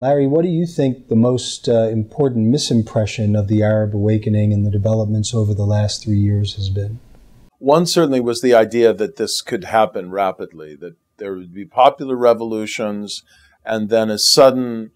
Larry, what do you think the most important misimpression of the Arab awakening and the developments over the last 3 years has been? One certainly was the idea that this could happen rapidly, that there would be popular revolutions and then a sudden,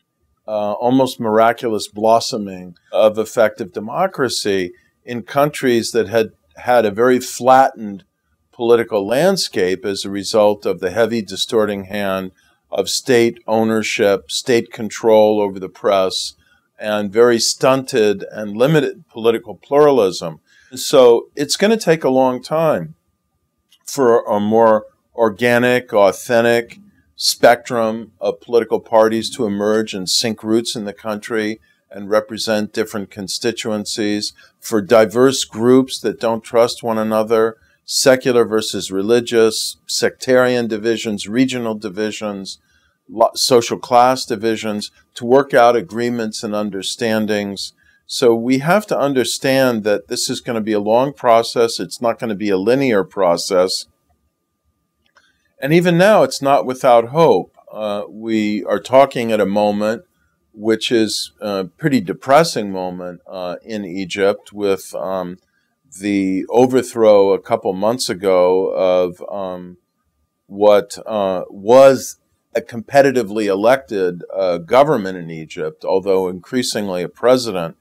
almost miraculous blossoming of effective democracy in countries that had had a very flattened political landscape as a result of the heavy distorting hand of state ownership, state control over the press, and very stunted and limited political pluralism. So it's going to take a long time for a more organic, authentic spectrum of political parties to emerge and sink roots in the country and represent different constituencies, for diverse groups that don't trust one another, secular versus religious, sectarian divisions, regional divisions, social class divisions, to work out agreements and understandings. So we have to understand that this is going to be a long process. It's not going to be a linear process. And even now, it's not without hope. We are talking at a moment which is a pretty depressing moment in Egypt, with the overthrow a couple months ago of what was a competitively elected government in Egypt, although increasingly a president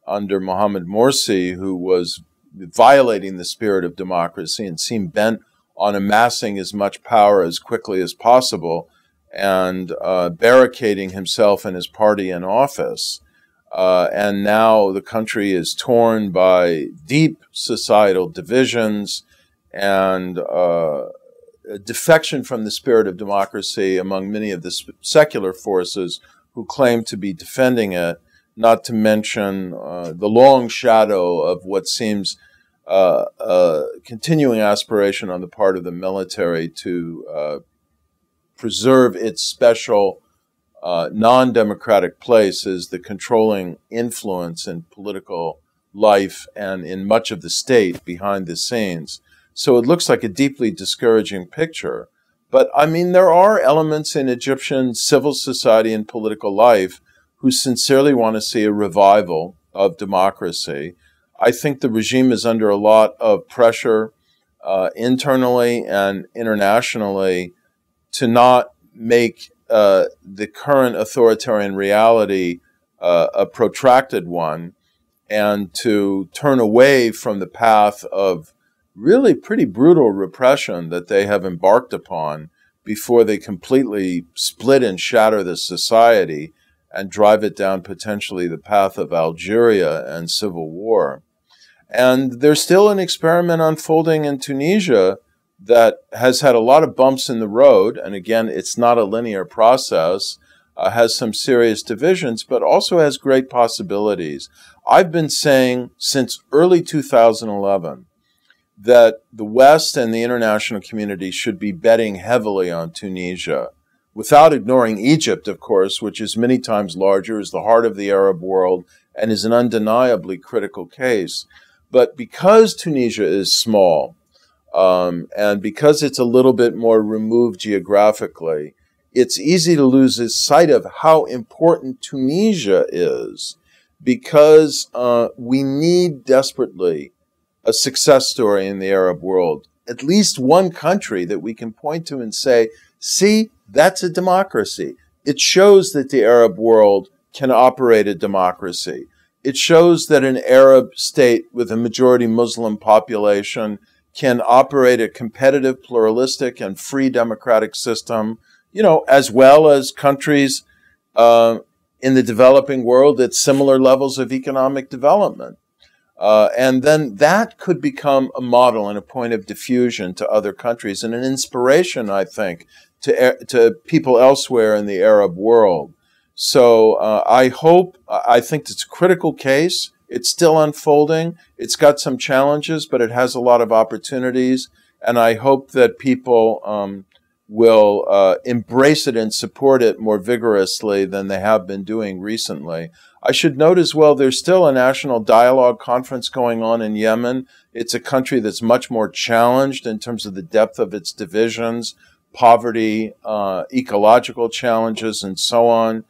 under Mohamed Morsi, who was violating the spirit of democracy and seemed bent on amassing as much power as quickly as possible and barricading himself and his party in office. And now the country is torn by deep societal divisions and defection from the spirit of democracy among many of the secular forces who claim to be defending it, not to mention the long shadow of what seems a continuing aspiration on the part of the military to preserve its special non-democratic place as the controlling influence in political life and in much of the state behind the scenes. So it looks like a deeply discouraging picture. But I mean, there are elements in Egyptian civil society and political life who sincerely want to see a revival of democracy. I think the regime is under a lot of pressure internally and internationally to not make the current authoritarian reality a protracted one, and to turn away from the path of really pretty brutal repression that they have embarked upon before they completely split and shatter the society and drive it down potentially the path of Algeria and civil war. And there's still an experiment unfolding in Tunisia that has had a lot of bumps in the road. And again, it's not a linear process, has some serious divisions, but also has great possibilities. I've been saying since early 2011 that the West and the international community should be betting heavily on Tunisia, without ignoring Egypt, of course, which is many times larger, is the heart of the Arab world, and is an undeniably critical case. But because Tunisia is small, and because it's a little bit more removed geographically, it's easy to lose sight of how important Tunisia is, because we need desperately a success story in the Arab world, at least one country that we can point to and say, see, that's a democracy. It shows that the Arab world can operate a democracy. It shows that an Arab state with a majority Muslim population can operate a competitive, pluralistic, and free democratic system, you know, as well as countries in the developing world at similar levels of economic development. And then that could become a model and a point of diffusion to other countries and an inspiration, I think, to people elsewhere in the Arab world. So I think it's a critical case. It's still unfolding. It's got some challenges, but it has a lot of opportunities. And I hope that people will embrace it and support it more vigorously than they have been doing recently. I should note as well, there's still a national dialogue conference going on in Yemen. It's a country that's much more challenged in terms of the depth of its divisions, poverty, ecological challenges, and so on.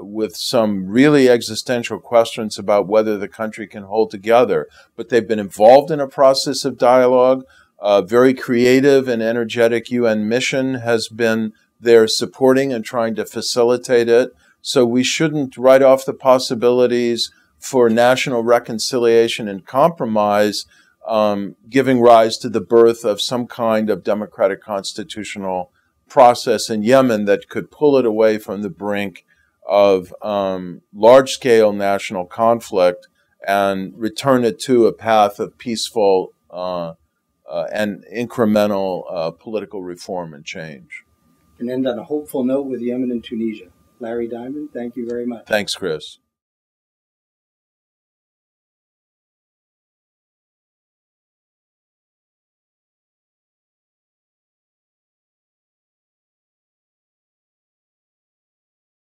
with some really existential questions about whether the country can hold together. But they've been involved in a process of dialogue. A very creative and energetic UN mission has been there supporting and trying to facilitate it. So we shouldn't write off the possibilities for national reconciliation and compromise, giving rise to the birth of some kind of democratic constitutional process in Yemen that could pull it away from the brink of large-scale national conflict and return it to a path of peaceful and incremental political reform and change. And end on a hopeful note with Yemen and Tunisia. Larry Diamond, thank you very much. Thanks, Chris.